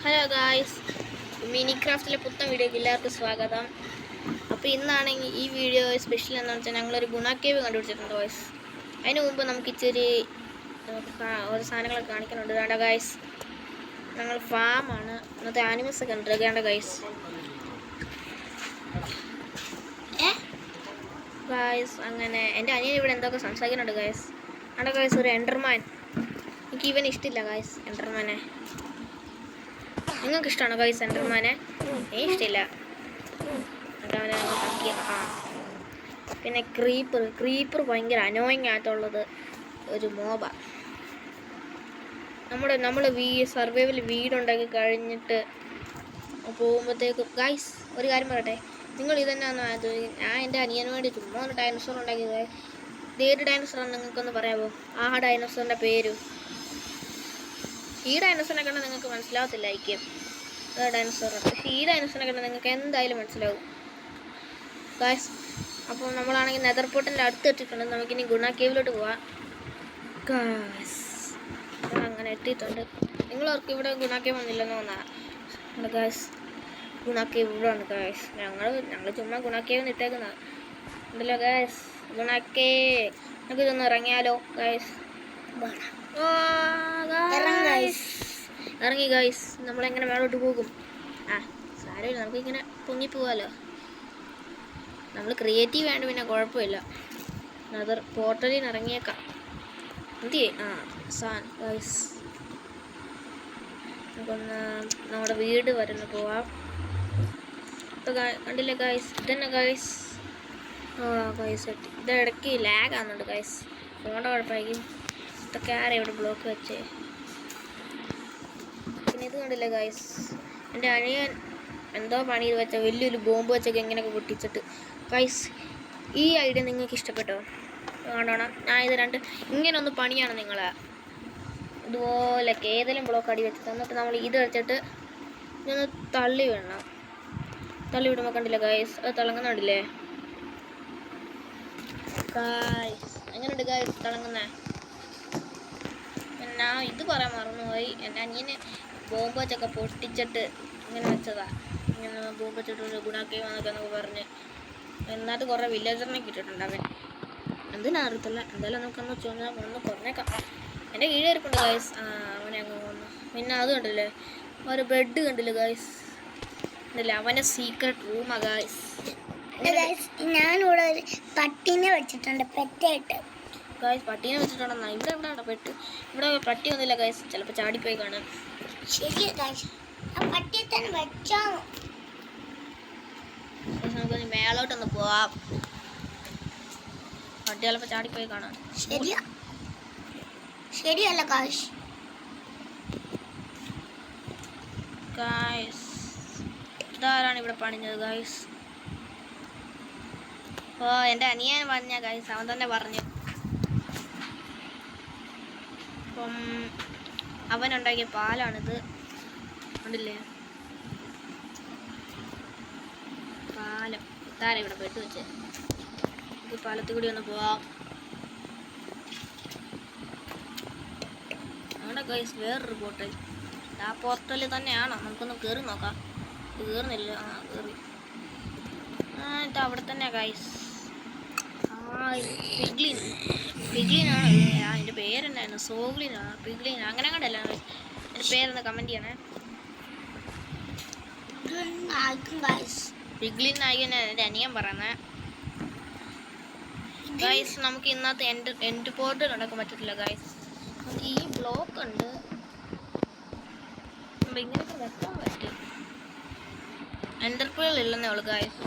Hello guys, മിനിക്രാഫ്റ്റിലെ പുത്തൻ വീഡിയോക്ക് എല്ലാവർക്കും സ്വാഗതം. അപ്പോൾ ഇന്നാണെങ്കിൽ ഈ വീഡിയോ സ്പെഷ്യൽ എന്താണെന്ന് വെച്ചാൽ ഞങ്ങളൊരു ഗുണ കേവ് കണ്ടുപിടിച്ചിട്ടുണ്ട് ഗായ്സ്. അതിന് മുമ്പ് നമുക്ക് ഇച്ചിരി ഓരോ സാധനങ്ങളൊക്കെ കാണിക്കുന്നുണ്ട്. വേണ്ട ഗായ്സ്, ഞങ്ങൾ ഫാമാണ് ഇന്നത്തെ ആനിമൽസ് ഒക്കെ ഉണ്ട്. വേണ്ട ഗായ്സ് ഗായ്സ് അങ്ങനെ എൻ്റെ അനിയൻ ഇവിടെ എന്തൊക്കെ സംസാരിക്കുന്നുണ്ട് ഗായ്സ്. വേണ്ട ഗായ്സ്, ഒരു എൻഡർമാൻ. എനിക്ക് ഇവൻ ഇഷ്ടമില്ല ഗായ്സ്, എൻഡർമാനെ. നിങ്ങൾക്ക് ഇഷ്ടമാണോ ഗൈസ് എൻഡർമാനെ? എനിക്ക് ഇഷ്ടമില്ല. പിന്നെ ക്രീപ്പർ ഭയങ്കര അനോയിങ് ആയിട്ടുള്ളത് ഒരു മോബ. നമ്മൾ സർവൈവൽ വീടുണ്ടാക്കി കഴിഞ്ഞിട്ട് പോകുമ്പോഴത്തേക്ക് ഗൈസ് ഒരു കാര്യം പറയട്ടെ, നിങ്ങൾ ഇതന്നെയാണോ അത്? ഞാൻ എൻ്റെ അനിയന് വേണ്ടി ചുമ്മാ ഒരു ഡൈനോസർ ഉണ്ടാക്കിയത്. ഏത് ഡൈനോസറാണ് നിങ്ങൾക്കൊന്ന് പറയാമോ? ആ ഡൈനോസറിൻ്റെ പേര്. ഈ ഡൈനോസറിനെ കണ്ടാൽ നിങ്ങൾക്ക് മനസ്സിലാവത്തില്ലായിരിക്കും ഡൈനോസർ, പക്ഷേ ഈ ഡൈനോസറിനെ കണ്ടാൽ നിങ്ങൾക്ക് എന്തായാലും മനസ്സിലാവും ഗായ്സ്. അപ്പോൾ നമ്മളാണെങ്കിൽ നെതർ പോർട്ടിൻ്റെ അടുത്ത് എത്തിയിട്ടുണ്ട്. നമുക്കിനി ഗുണ കേവിലോട്ട് പോവാം ഗായ്സ്. അങ്ങനെ എത്തിയിട്ടുണ്ട്. നിങ്ങളവർക്ക് ഇവിടെ ഗുണ കേവ് ഒന്നുമില്ലെന്ന് തോന്നാ ഗായ്സ്. ഗുണ കേവ് ഇവിടെയാണ് ഗായ്സ്. ഞങ്ങൾ ചുമ്മാ ഗുണ കേവിന് ഇട്ടേക്കുന്ന ഉണ്ടല്ലോ ഗായ്സ്. ഗുണ കേവ് നമുക്ക് ഇതൊന്ന് ഇറങ്ങിയാലോ ഗായ്സ്? ഇറങ്ങി ഗൈസ്. നമ്മളെങ്ങനെ മേളോട്ട് പോകും? സാരമില്ല, നമുക്കിങ്ങനെ പൊങ്ങിപ്പോവാലോ. നമ്മൾ ക്രിയേറ്റീവ് വേണ്ട, പിന്നെ കുഴപ്പമില്ല. നെതർ പോർട്ടലിൽ നിന്ന് ഇറങ്ങിയേക്കാം. എന്തിയേ ഗൈസ്, നമുക്കൊന്ന് നമ്മുടെ വീട് വരുന്ന പോവാം. ഇപ്പോൾ കണ്ടില്ലേ ഗൈസ്, ഇതന്നെ ഗൈസ്. ഗൈസ് ഇത് ഇടയ്ക്ക് ലാഗ് ആകുന്നുണ്ട് ഗൈസ്. ഫോണിൻ്റെ കുഴപ്പമായിരിക്കും. ഇതൊക്കെ ആരാ ഇവിടെ ബ്ലോക്ക് വെച്ചേ? പിന്നെ ഇത് കണ്ടില്ലേ ഗൈസ്, എൻ്റെ അനിയൻ എന്തോ പണിയിൽ വെച്ച വലിയൊരു ബോംബ് വെച്ചൊക്കെ ഇങ്ങനെയൊക്കെ പൊട്ടിച്ചിട്ട്. ഗൈസ്, ഈ ഐഡിയ നിങ്ങൾക്ക് ഇഷ്ടപ്പെട്ടോ? കാണണം. ഞാൻ ഇത് ഇങ്ങനെ ഒന്ന് പണിയാണ് നിങ്ങൾ ഇതുപോലൊക്കെ ഏതെങ്കിലും ബ്ലോക്ക് അടി വെച്ചിട്ട്, എന്നിട്ട് നമ്മൾ ഇത് വെച്ചിട്ട് ഇതൊന്ന് തള്ളി വിടണം. തള്ളി വിടുമ്പോൾ കണ്ടില്ലേ ഗൈസ്, അത് തിളങ്ങുന്നുണ്ടല്ലേ ഗൈസ്? എങ്ങനെയുണ്ട് ഗൈസ് തിളങ്ങുന്നേ? ഞാൻ ഇത് പറയാൻ മറന്നുപോയി. എൻ്റെ അനിയന് ബോംബ് വെച്ചൊക്കെ പൊട്ടിച്ചിട്ട് ഇങ്ങനെ വെച്ചതാ. ഇങ്ങനെ ബോംബ് വെച്ചിട്ട് ഗുണാക്കേവ് എന്നൊക്കെ പറഞ്ഞ് എന്നിട്ട് കുറേ വില്ലേജറിനെ കിട്ടിയിട്ടുണ്ട് അവൻ. എന്തിനാ അറിയത്തില്ല. എന്തായാലും നമുക്കൊന്ന് കുറഞ്ഞേക്കാം. എൻ്റെ കീഴിരിപ്പുണ്ട് ഗൈസ്. അവനെ അങ്ങ് കൊന്നു. പിന്നെ അത് കണ്ടില്ലേ, ഒരു ബെഡ് കണ്ടില്ലേ ഗൈസ്? കണ്ടില്ലേ, അവൻ്റെ സീക്രട്ട് റൂമാ ഗൈസ്. ഞാനിവിടെ ഒരു പട്ടീനെ വെച്ചിട്ടുണ്ട് പെറ്റായിട്ട് ഗൈസ്. പട്ടീനെ വെച്ചിട്ടുണ്ടെന്നാ ഇവിടെ എവിടെയാണ് പെട്ട്? ഇവിടെ പട്ടി ഒന്നുമില്ല ഗൈസ്, ചിലപ്പോൾ ചാടിപ്പോയി കാണാം. ശരിയാ ഗൈസ്, ആ പട്ടിയെ തന്നെ വെച്ചോ. നമുക്കൊന്ന് മേളോട്ടൊന്ന് പോവാം. പട്ടി ചിലപ്പോൾ ചാടിപ്പോയി കാണാം. ശരിയല്ല ഗൈസ്. ഗൈസ് ഇതാരാണ് ഇവിടെ പണിഞ്ഞത് ഗൈസ്? എൻ്റെ അനിയൻ പറഞ്ഞ ഗൈസ്, അവൻ തന്നെ പറഞ്ഞു. അപ്പം അവനുണ്ടാക്കിയ പാലാണിത്, കണ്ടില്ലേ? പാലം താര ഇവിടെ പെട്ട് വെച്ച്. ഈ പാലത്തിൽ കൂടി ഒന്ന് പോവാം. അവിടെ ഗൈസ് വേറൊരു പോർട്ടൽ. ആ പോർട്ടലിൽ തന്നെയാണോ? നമുക്കൊന്ന് കയറി നോക്കാം. കയറുന്നില്ല. കയറി. ഇത് അവിടെ തന്നെ ഗൈസ്. പിഗ്ലിനാണ് അതിൻ്റെ പേരെന്നായിരുന്നു? സോഗ്ലിനാണ്, പിഗ്ലിൻ അങ്ങനെ കണ്ടല്ല. എൻ്റെ പേരൊന്ന് കമൻറ്റ് ചെയ്യണേ. പിഗ്ലിൻ ആയിരിക്കും എൻ്റെ അനിയൻ പറയുന്നത് ഗൈസ്. നമുക്ക് ഇന്നത്തെ എൻഡ് പോർട്ടൽ നടക്കാൻ പറ്റത്തില്ല ഗൈസ്. നമുക്ക് ഈ ബ്ലോക്ക് ഉണ്ട്, ഇങ്ങനെയൊക്കെ വെക്കാൻ പറ്റും. എൻ്റർപ്രൈസ് ഇല്ലെന്നേ ഉള്ളു ഗൈസ്.